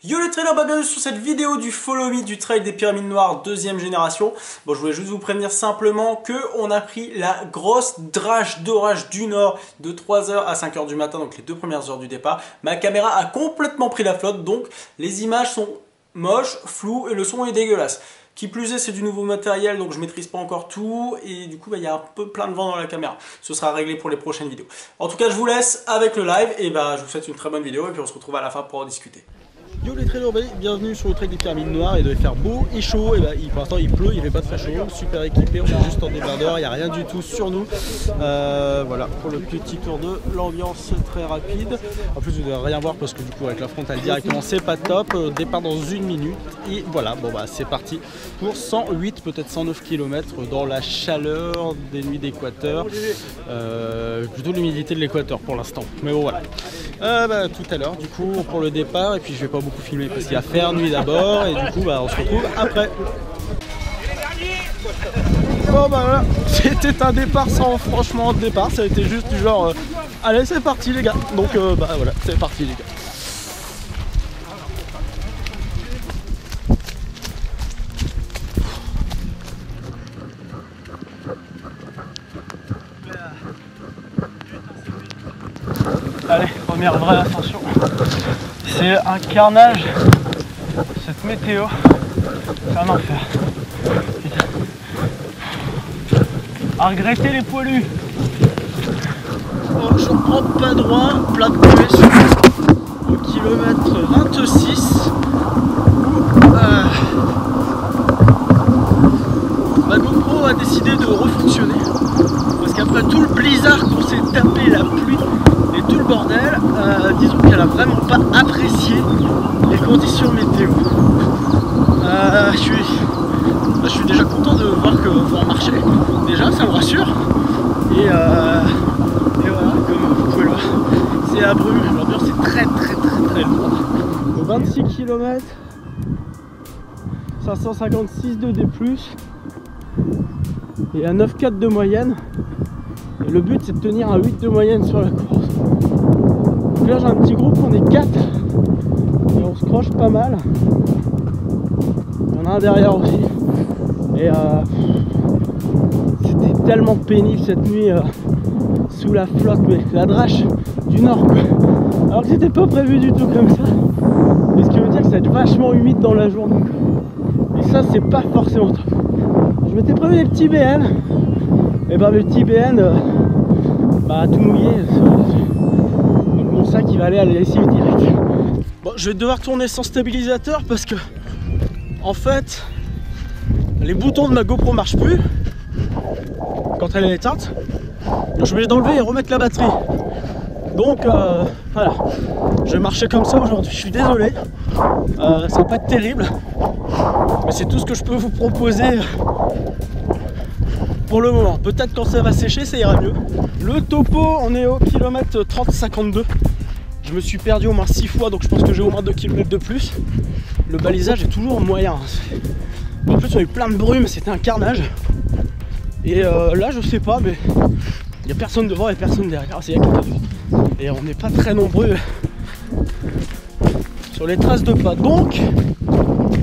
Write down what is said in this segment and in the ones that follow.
Yo les trailers, bienvenue sur cette vidéo du Follow Me du Trail des Pyramides Noires deuxième génération. Bon, je voulais juste vous prévenir simplement que on a pris la grosse drache d'orage du Nord de 3h à 5h du matin, donc les deux premières heures du départ. Ma caméra a complètement pris la flotte, donc les images sont moches, floues et le son est dégueulasse. Qui plus est, c'est du nouveau matériel, donc je maîtrise pas encore tout et du coup il y a un peu plein de vent dans la caméra. Ce sera réglé pour les prochaines vidéos. En tout cas, je vous laisse avec le live et je vous souhaite une très bonne vidéo et puis on se retrouve à la fin pour en discuter. Yo les trailers, bienvenue sur le trail des Pyramides Noires. Il devait faire beau et chaud, et pour l'instant il pleut, il fait pas très chaud, super équipé, on est juste en débardeur, il n'y a rien du tout sur nous. Voilà pour le petit tour de l'ambiance très rapide. En plus vous ne devez rien voir parce que du coup avec la frontale directement c'est pas top. Départ dans 1 minute et voilà, bon bah c'est parti pour 108 peut-être 109 km dans la chaleur des nuits d'équateur, plutôt l'humidité de l'équateur pour l'instant, mais bon voilà. Tout à l'heure du coup pour le départ, et puis je vais pas beaucoup filmer parce qu'il va faire nuit d'abord et du coup on se retrouve après. Bon voilà, c'était un départ sans franchement de départ, ça a été juste du genre allez c'est parti les gars, donc voilà c'est parti les gars. Allez, première vraie ascension. C'est un carnage, cette météo, c'est un enfer. Putain. À regretter les poilus. Bon, je reprends pas droit, plat de progression au kilomètre 26. Ma GoPro a décidé de refonctionner parce qu'après tout le blizzard qu'on s'est tapé, la pluie et tout le bordel, disons qu'elle a vraiment pas apprécié les conditions météo. Je suis déjà content de voir que vous en marchez, déjà ça me rassure. Et voilà, comme vous pouvez le voir, c'est la brume, l'ambiance est très lourde. 26 km, 556 de D+, et à 9,4 de moyenne. Et le but c'est de tenir à 8 de moyenne sur la course. Donc là j'ai un petit groupe, on est 4 et on se croche pas mal. Il y en a un derrière aussi. Et c'était tellement pénible cette nuit sous la flotte, mais la drache du Nord quoi. Alors que c'était pas prévu du tout comme ça. Et ce qui veut dire que ça va être vachement humide dans la journée quoi. Et ça c'est pas forcément top. Je m'étais prévu des petits BN. Et mes petits BN tout mouillé. Donc mon sac il va aller à la lessive direct. Bon, je vais devoir tourner sans stabilisateur parce que en fait les boutons de ma GoPro marchent plus quand elle est éteinte. Donc je suis obligé d'enlever et remettre la batterie. Donc voilà, je vais marcher comme ça aujourd'hui, je suis désolé, ça va pas être terrible, mais c'est tout ce que je peux vous proposer pour le moment. Peut-être quand ça va sécher ça ira mieux. Le topo, on est au kilomètre 30-52. Je me suis perdu au moins 6 fois, donc je pense que j'ai au moins 2 km de plus. Le balisage est toujours moyen. En plus on a eu plein de brume, c'était un carnage. Et là je sais pas, mais il n'y a personne devant et personne derrière. C'est quelqu'un devant. Et on n'est pas très nombreux sur les traces de pas. Donc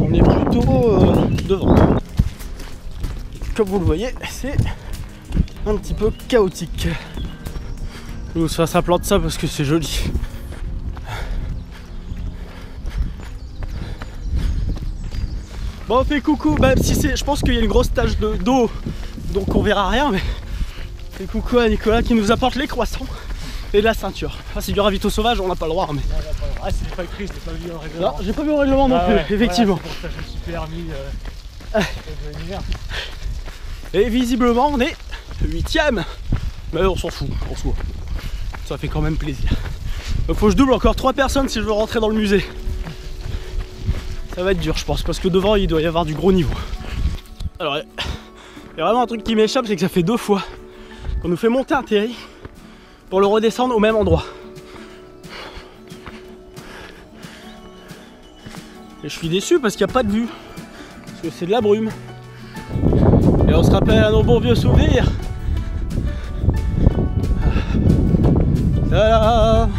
on est plutôt devant. Comme vous le voyez, c'est un petit peu chaotique. Ça plante ça parce que c'est joli. Bon, on fait coucou, même si je pense qu'il y a une grosse tache d'eau, donc on verra rien, mais fait coucou à Nicolas qui nous apporte les croissants et de la ceinture. Enfin, c'est du ravito sauvage, on n'a pas le droit. Mais... Ah, c'est pas écrit, je l'ai pas vu dans le règlement. Non, j'ai pas vu le règlement non plus, ouais, effectivement. Voilà, c'est pour ça que je me suis permis Et visiblement, on est 8ème. Mais on s'en fout, en soi. Ça fait quand même plaisir. Donc, faut que je double encore 3 personnes si je veux rentrer dans le musée. Ça va être dur, je pense, parce que devant, il doit y avoir du gros niveau. Alors, il y a vraiment un truc qui m'échappe, c'est que ça fait 2 fois qu'on nous fait monter un terri pour le redescendre au même endroit. Et je suis déçu parce qu'il n'y a pas de vue, parce que c'est de la brume. Et on se rappelle à nos bons vieux souvenirs. Voilà.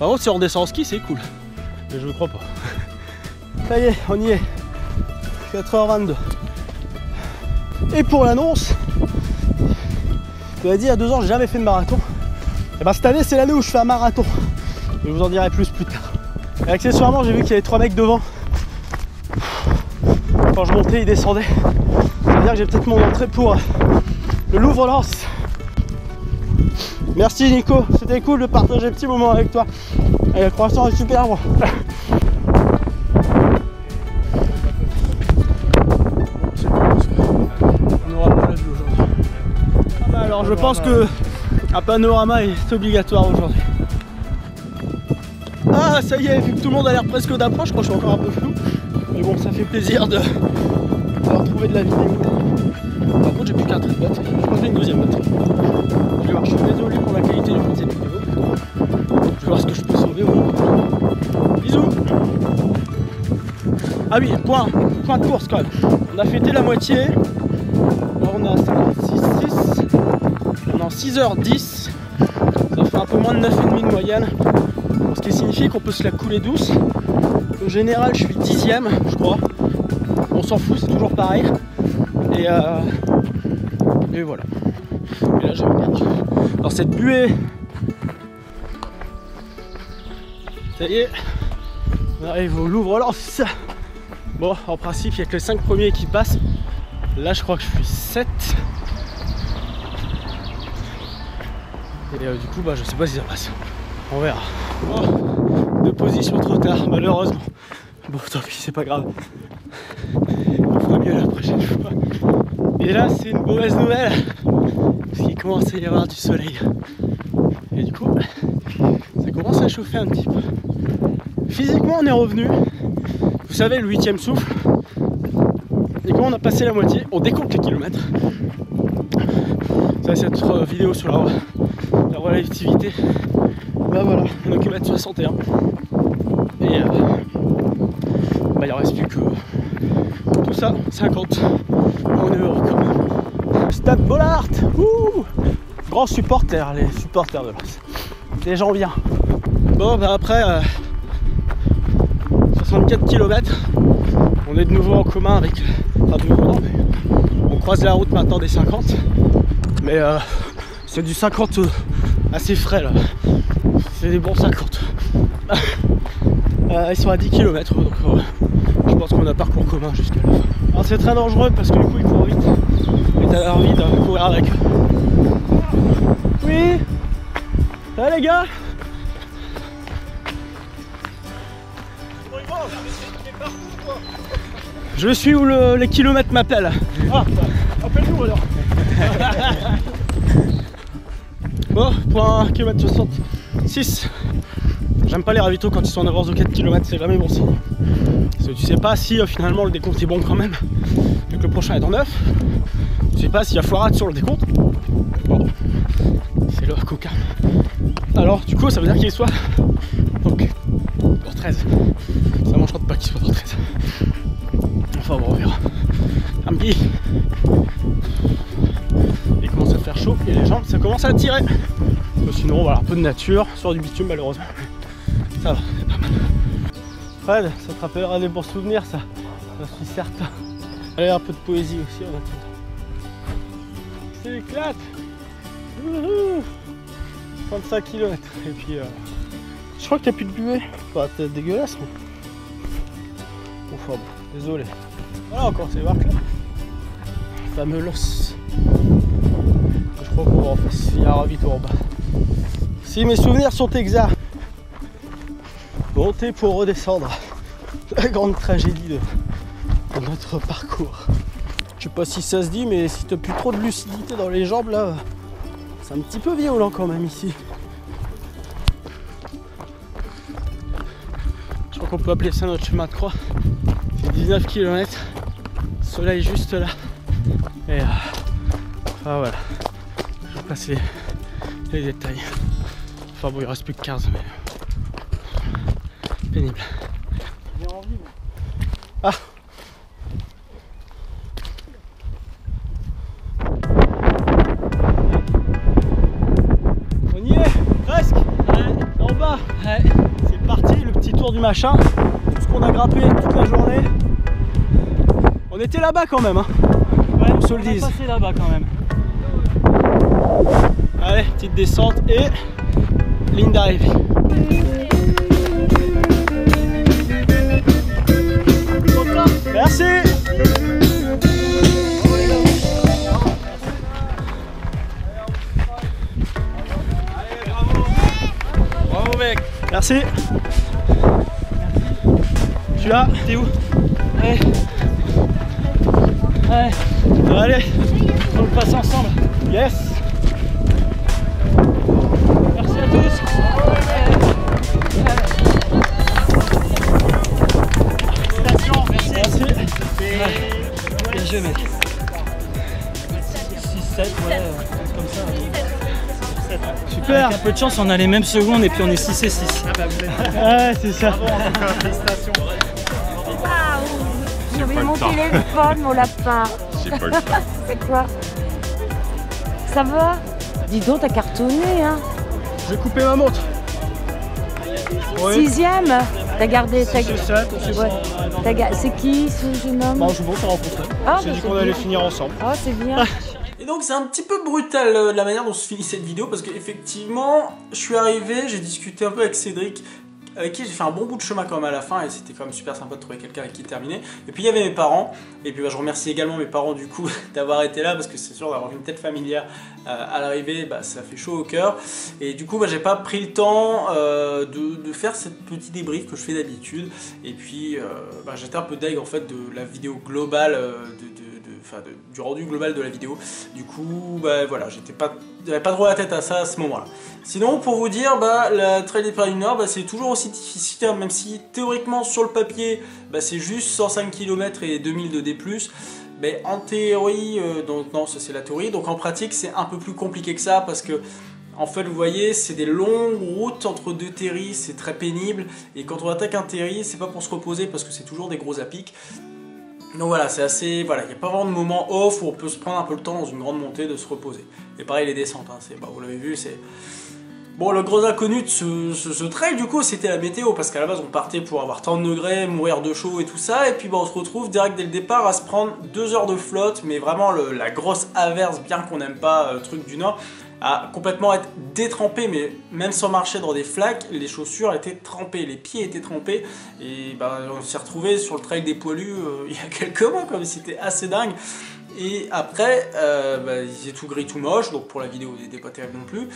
Par contre si on redescend en ski c'est cool. Mais je ne crois pas. Ça y est, on y est. 4h22. Et pour l'annonce, je vous avais dit il y a 2 ans j'ai jamais fait de marathon. Et ben cette année c'est l'année où je fais un marathon. Je vous en dirai plus tard. Et accessoirement j'ai vu qu'il y avait 3 mecs devant. Quand je montais ils descendaient. Ça veut dire que j'ai peut-être mon entrée pour le Louvre-Lens. Merci Nico, c'était cool de partager un petit moment avec toi. Et le croissant est super bon. On n'aura pas la vue aujourd'hui. Ah bah alors je pense que un panorama est obligatoire aujourd'hui. Ah ça y est, vu que tout le monde a l'air presque d'approche, je crois que je suis encore un peu flou. Mais bon, ça fait plaisir de retrouver de la vidéo. Par contre j'ai plus qu'un trait de batterie, je crois que j'ai une deuxième batterie. Je vais voir, je suis désolé pour la qualité de cette vidéo. Je vais voir ce que je peux sauver. Bisous. Ah oui, point de course quand même. On a fêté la moitié. Là on est à 56,6. On est en 6h10. Ça fait un peu moins de 9,5 de moyenne. Ce qui signifie qu'on peut se la couler douce. En général je suis 10e je crois. On s'en fout, c'est toujours pareil. Et voilà. Et là je regarde. Dans cette buée. Ça y est. On arrive au Louvre-Lens. Bon, en principe, il n'y a que les 5 premiers qui passent. Là, je crois que je suis 7. Et du coup, bah, je sais pas si ça passe. On verra. Oh, 2 positions trop tard, malheureusement. Bon, tant pis, c'est pas grave. On fera mieux la prochaine fois. Et là, c'est une mauvaise nouvelle. Parce qu'il commence à y avoir du soleil. Et du coup, ça commence à chauffer un petit peu. Physiquement, on est revenu. Vous savez, le 8e souffle. Et quand on a passé la moitié, on décompte les kilomètres. Ça, c'est notre vidéo sur la relativité. Bah voilà, on est au kilomètre 61. Et bah, il en reste plus que tout ça, 50. On est heureux quand même. Stade Bollaert. Grand supporter, les supporters de Lens. Des gens bien. Bon, bah après 64 km, on est de nouveau en commun avec. Enfin, de nouveau, non, mais on croise la route maintenant des 50. Mais c'est du 50 assez frais là. C'est des bons 50. Ils sont à 10 km, donc je pense qu'on a parcours commun jusqu'à la fin. Alors c'est très dangereux parce que du coup ils courent vite. Et t'as envie de courir avec eux. Oui. Ça va les gars? Je suis où les kilomètres m'appellent. Ah, appelle-nous alors. Bon, pour un km 66. J'aime pas les ravitaux quand ils sont en avance de 4 km, c'est jamais bon signe. Parce que tu sais pas si finalement le décompte est bon quand même. Vu que le prochain est dans 9. Tu sais pas s'il y a foirade sur le décompte. Bon, c'est le coca. Alors du coup ça veut dire qu'il soit donc dans 13. Ça mangera de pas qu'il soit dans 13. Enfin bon, on verra. Ambi. Il commence à faire chaud et les jambes ça commence à tirer. Sinon voilà, un peu de nature sur du bitume malheureusement. Ça va, c'est pas mal. Fred, ça te rappellera des bons souvenirs ça. Je suis certain. Allez, un peu de poésie aussi en attendant. C'est l'éclate. 35 km. Et puis je crois que t'as plus de buée. Bah, t'es dégueulasse. Enfin bon, désolé. Voilà encore ces marques là. Le fameux Lens. Je crois qu'on va en face. Il y a un ravito en bas. Si mes souvenirs sont exacts. Monter pour redescendre. La grande tragédie de notre parcours. Je sais pas si ça se dit, mais si t'as plus trop de lucidité dans les jambes là, c'est un petit peu violent quand même ici. Je crois qu'on peut appeler ça notre chemin de croix. C'est 19 km. Soleil juste là. Et enfin voilà. Je vous passe les détails. Enfin bon, il reste plus que 15 mais pénible. Ah. On y est, presque. Ouais. En bas. Ouais. petit tour du machin. Tout ce qu'on a grimpé toute la journée. On était là-bas quand même, hein. Ouais, on se le dise. On est passé là-bas quand même. Allez, petite descente et ligne d'arrivée. Merci. Bravo mec. Merci. Tu as, t'es où? Ouais. Ouais. Allez, On le passe ensemble. yes. Merci à tous. Félicitations. Merci. Merci. Bien joué mec. 6-7, ouais, comme ça. 7. Super. Avec un peu de chance, on a les mêmes secondes et puis on est 6 et 6. Ouais, c'est ça. Félicitations. J'ai oublié mon téléphone, mon lapin. C'est quoi? Ça va? Dis donc, t'as cartonné, hein? Je vais couper ma montre. Oui. 6e? T'as gardé... C'est ça, C'est qui ce jeune homme? Bon, je vous rencontrer. Ah, J'ai bah, dit c'est qu'on allait bien. finir ensemble. Oh, c'est bien. Et donc c'est un petit peu brutal la manière dont se finit cette vidéo parce qu'effectivement je suis arrivé, j'ai discuté un peu avec Cédric avec qui j'ai fait un bon bout de chemin quand même à la fin et c'était quand même super sympa de trouver quelqu'un avec qui terminer. Et puis il y avait mes parents et puis je remercie également mes parents du coup d'avoir été là parce que c'est sûr d'avoir une tête familière à l'arrivée, ça fait chaud au cœur. Et du coup j'ai pas pris le temps de faire cette petit débrief que je fais d'habitude et puis j'étais un peu deg en fait de la vidéo globale du rendu global de la vidéo. Du coup, voilà, j'avais pas trop la tête à ça à ce moment-là. Sinon, pour vous dire, la Trail des Pyrénées du Nord, c'est toujours aussi difficile, hein, même si théoriquement sur le papier, c'est juste 105 km et 2000 de D+. Mais en théorie, donc non, ça c'est la théorie. Donc en pratique, c'est un peu plus compliqué que ça parce que en fait, vous voyez, c'est des longues routes entre deux terris, c'est très pénible. Et quand on attaque un terri, c'est pas pour se reposer parce que c'est toujours des gros à pic. Donc voilà, c'est assez... Voilà, il n'y a pas vraiment de moment off où on peut se prendre un peu le temps dans une grande montée de se reposer. Et pareil, les descentes, hein, vous l'avez vu, c'est... Bon, le gros inconnu de ce trail, du coup, c'était la météo, parce qu'à la base, on partait pour avoir 30 degrés, mourir de chaud et tout ça, et puis on se retrouve direct dès le départ à se prendre 2 heures de flotte, mais vraiment la grosse averse, bien qu'on n'aime pas truc du Nord, à complètement être détrempé, mais même sans marcher dans des flaques, les chaussures étaient trempées, les pieds étaient trempés, et on s'est retrouvé sur le trail des poilus il y a quelques mois, comme c'était assez dingue. Et après, il est tout gris, tout moche, donc pour la vidéo, il n'était pas terrible non plus.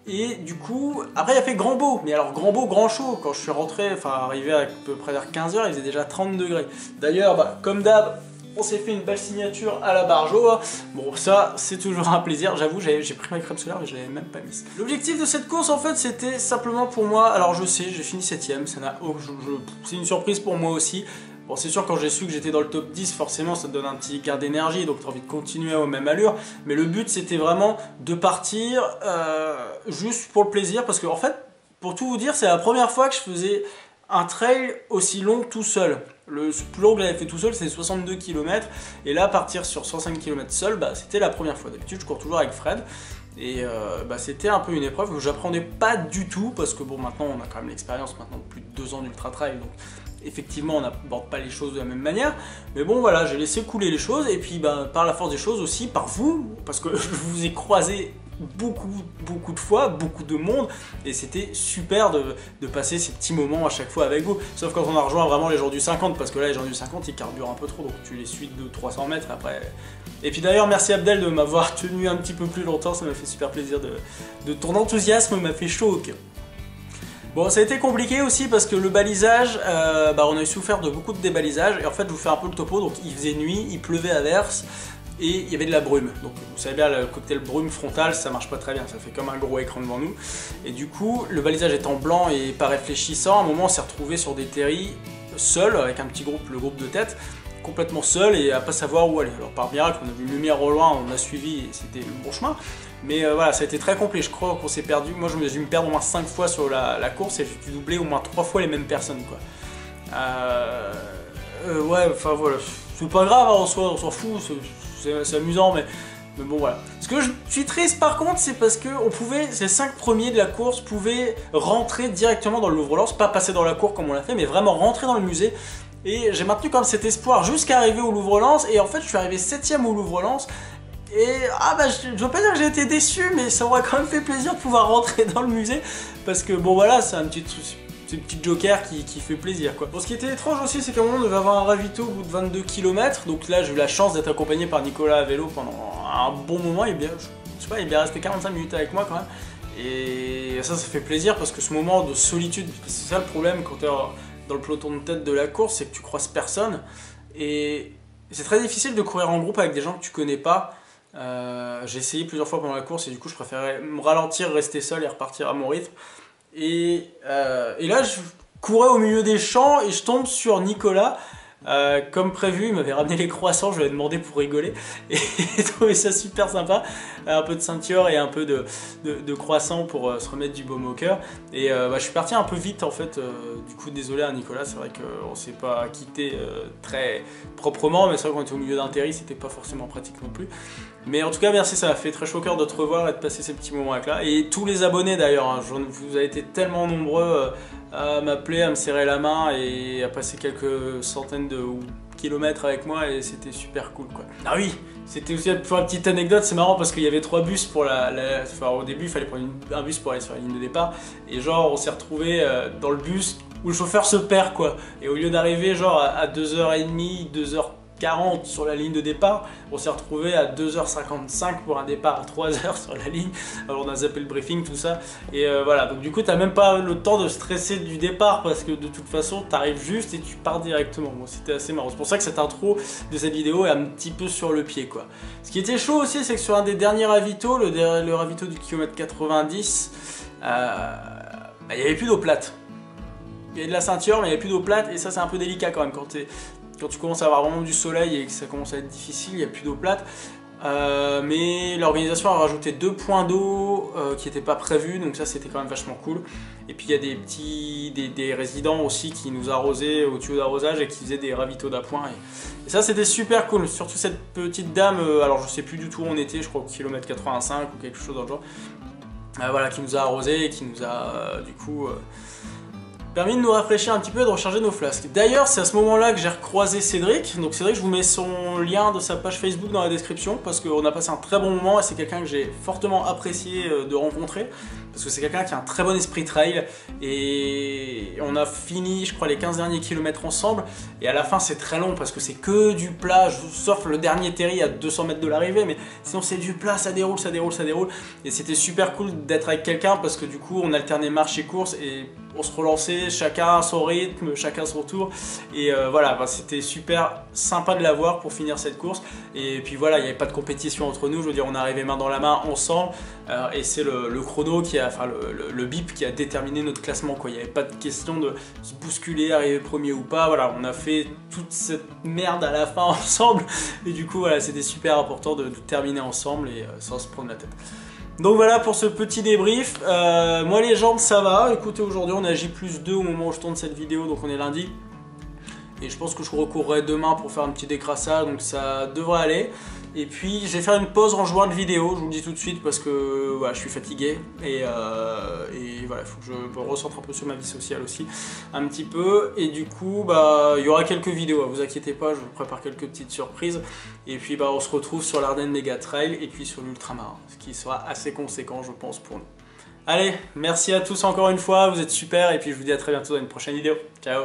Et du coup, après il a fait grand beau, mais alors grand beau, grand chaud. Quand je suis rentré, arrivé à peu près vers 15 h, il faisait déjà 30 degrés. D'ailleurs, comme d'hab, on s'est fait une belle signature à la Barjo. Bon, ça, c'est toujours un plaisir. J'avoue, j'ai pris ma crème solaire, mais je l'avais même pas mise. L'objectif de cette course, en fait, c'était simplement pour moi. Alors, je sais, j'ai fini 7ème. C'est une surprise pour moi aussi. Bon, c'est sûr, quand j'ai su que j'étais dans le top 10, forcément, ça te donne un petit gain d'énergie, donc tu as envie de continuer aux mêmes allures. Mais le but, c'était vraiment de partir juste pour le plaisir, parce que, en fait, pour tout vous dire, c'est la première fois que je faisais un trail aussi long tout seul. Le plus long que j'avais fait tout seul, c'est 62 km. Et là, partir sur 105 km seul, c'était la première fois. D'habitude, je cours toujours avec Fred. Et c'était un peu une épreuve que j'apprenais pas du tout, parce que bon, maintenant, on a quand même l'expérience maintenant de plus de 2 ans d'ultra trail. Donc, effectivement, on n'aborde pas les choses de la même manière, mais bon voilà, j'ai laissé couler les choses, et puis par la force des choses aussi, par vous, parce que je vous ai croisé beaucoup de fois, beaucoup de monde, et c'était super de passer ces petits moments à chaque fois avec vous, sauf quand on a rejoint vraiment les gens du 50, parce que là les gens du 50 ils carburent un peu trop, donc tu les suis de 300 mètres après. Et puis d'ailleurs merci Abdel de m'avoir tenu un petit peu plus longtemps, ça m'a fait super plaisir de ton enthousiasme, m'a fait chaud au cœur. Bon, ça a été compliqué aussi parce que le balisage, on a souffert de beaucoup de débalisage, et en fait je vous fais un peu le topo. Donc il faisait nuit, il pleuvait à verse et il y avait de la brume. Donc vous savez bien, le cocktail brume frontale, ça marche pas très bien, ça fait comme un gros écran devant nous. Et du coup, le balisage étant blanc et pas réfléchissant, à un moment on s'est retrouvé sur des terris seuls avec un petit groupe, le groupe de tête, complètement seul et à pas savoir où aller. Alors par miracle, on a vu une lumière au loin, on a suivi et c'était le bon chemin. Mais voilà, ça a été très complet, je crois qu'on s'est perdu. Moi je me perdre au moins 5 fois sur la course et j'ai dû doubler au moins 3 fois les mêmes personnes, quoi. Ouais, enfin voilà, c'est pas grave, on s'en fout, c'est amusant, mais Mais bon voilà. Ce que je suis triste par contre, c'est parce que on pouvait, ces 5 premiers de la course pouvaient rentrer directement dans le Louvre-Lens, pas passer dans la cour comme on l'a fait, mais vraiment rentrer dans le musée. Et j'ai maintenu quand même cet espoir jusqu'à arriver au Louvre-Lens, et en fait je suis arrivé 7ème au Louvre-Lens. Et je veux pas dire que j'ai été déçu, mais ça m'aurait quand même fait plaisir de pouvoir rentrer dans le musée, parce que bon voilà, c'est un petit joker qui fait plaisir quoi. Bon, ce qui était étrange aussi, c'est qu'à un moment on devait avoir un ravito au bout de 22 km, donc là j'ai eu la chance d'être accompagné par Nicolas à vélo pendant un bon moment, il est bien, je sais pas, il est bien resté 45 minutes avec moi quand même, et ça fait plaisir parce que ce moment de solitude, c'est ça le problème quand t'es dans le peloton de tête de la course, c'est que tu croises personne, et c'est très difficile de courir en groupe avec des gens que tu connais pas. J'ai essayé plusieurs fois pendant la course et du coup je préférais me ralentir, rester seul et repartir à mon rythme. Et là je courais au milieu des champs et je tombe sur Nicolas. Comme prévu, il m'avait ramené les croissants, je lui ai demandé pour rigoler et j'ai trouvé ça super sympa. Un peu de ceinture et un peu de croissants pour se remettre du baume au cœur. Et je suis parti un peu vite en fait, du coup désolé à Nicolas, c'est vrai qu'on s'est pas quitté très proprement, mais c'est vrai qu'on était au milieu d'un terri, c'était pas forcément pratique non plus. Mais en tout cas merci, ça m'a fait très chaud au cœur de te revoir et de passer ces petits moments avec là. Et tous les abonnés d'ailleurs, hein, vous avez été tellement nombreux à m'appeler, à me serrer la main et à passer quelques centaines de kilomètres avec moi, et c'était super cool quoi. Ah oui, c'était aussi pour une petite anecdote, c'est marrant parce qu'il y avait 3 bus pour enfin, au début il fallait prendre un bus pour aller sur la ligne de départ, et genre on s'est retrouvé dans le bus où le chauffeur se perd quoi, et au lieu d'arriver genre à 2h30, 2h40 sur la ligne de départ, on s'est retrouvé à 2h55 pour un départ à 3h sur la ligne. Alors on a zappé le briefing, tout ça, et voilà, donc du coup t'as même pas le temps de stresser du départ parce que de toute façon t'arrives juste et tu pars directement. Bon, c'était assez marrant, c'est pour ça que cette intro de cette vidéo est un petit peu sur le pied quoi. Ce qui était chaud aussi, c'est que sur un des derniers ravitaux, le ravito du kilomètre 90, il n'y avait plus d'eau plate. Il y avait de la ceinture mais il n'y avait plus d'eau plate, et ça c'est un peu délicat quand même quand tu commences à avoir vraiment du soleil et que ça commence à être difficile, il n'y a plus d'eau plate. Mais l'organisation a rajouté 2 points d'eau qui n'étaient pas prévus, donc ça c'était quand même vachement cool. Et puis il y a des résidents aussi qui nous arrosaient au tuyau d'arrosage et qui faisaient des ravitaux d'appoint. Et ça c'était super cool, surtout cette petite dame, alors je sais plus du tout où on était, je crois au kilomètre 85 ou quelque chose dans le genre. Voilà, qui nous a arrosé et qui nous a du coup permis de nous rafraîchir un petit peu et de recharger nos flasques. D'ailleurs, c'est à ce moment-là que j'ai recroisé Cédric. Donc Cédric, je vous mets son lien de sa page Facebook dans la description parce qu'on a passé un très bon moment et c'est quelqu'un que j'ai fortement apprécié de rencontrer parce que c'est quelqu'un qui a un très bon esprit trail, et on a fini, je crois, les 15 derniers kilomètres ensemble, et à la fin c'est très long parce que c'est que du plat, sauf le dernier terri à 200 mètres de l'arrivée, mais sinon c'est du plat, ça déroule, ça déroule, ça déroule, et c'était super cool d'être avec quelqu'un parce que du coup on alternait marche et course et on se relançait, chacun à son rythme, chacun à son tour, et voilà, c'était super sympa de l'avoir pour finir cette course. Et puis voilà, il n'y avait pas de compétition entre nous, je veux dire, on arrivait main dans la main ensemble, et c'est le chrono qui a, enfin le bip qui a déterminé notre classement quoi. Il n'y avait pas de question de se bousculer, arriver premier ou pas, voilà, on a fait toute cette merde à la fin ensemble, et du coup voilà, c'était super important de terminer ensemble et sans se prendre la tête. Donc voilà pour ce petit débrief. Moi les jambes ça va, écoutez, aujourd'hui on est à J+2 au moment où je tourne cette vidéo, donc on est lundi. Et je pense que je recourrai demain pour faire un petit décrassage, donc ça devrait aller. Et puis je vais faire une pause en jouant de vidéo, je vous le dis tout de suite parce que voilà, je suis fatigué. Et voilà, il faut que je me recentre un peu sur ma vie sociale aussi, un petit peu. Et du coup, il y aura quelques vidéos, vous inquiétez pas, je vous prépare quelques petites surprises. Et puis on se retrouve sur l'Ardenne Méga Trail et puis sur l'Ultramarin, ce qui sera assez conséquent je pense pour nous. Allez, merci à tous encore une fois, vous êtes super, et puis je vous dis à très bientôt dans une prochaine vidéo. Ciao!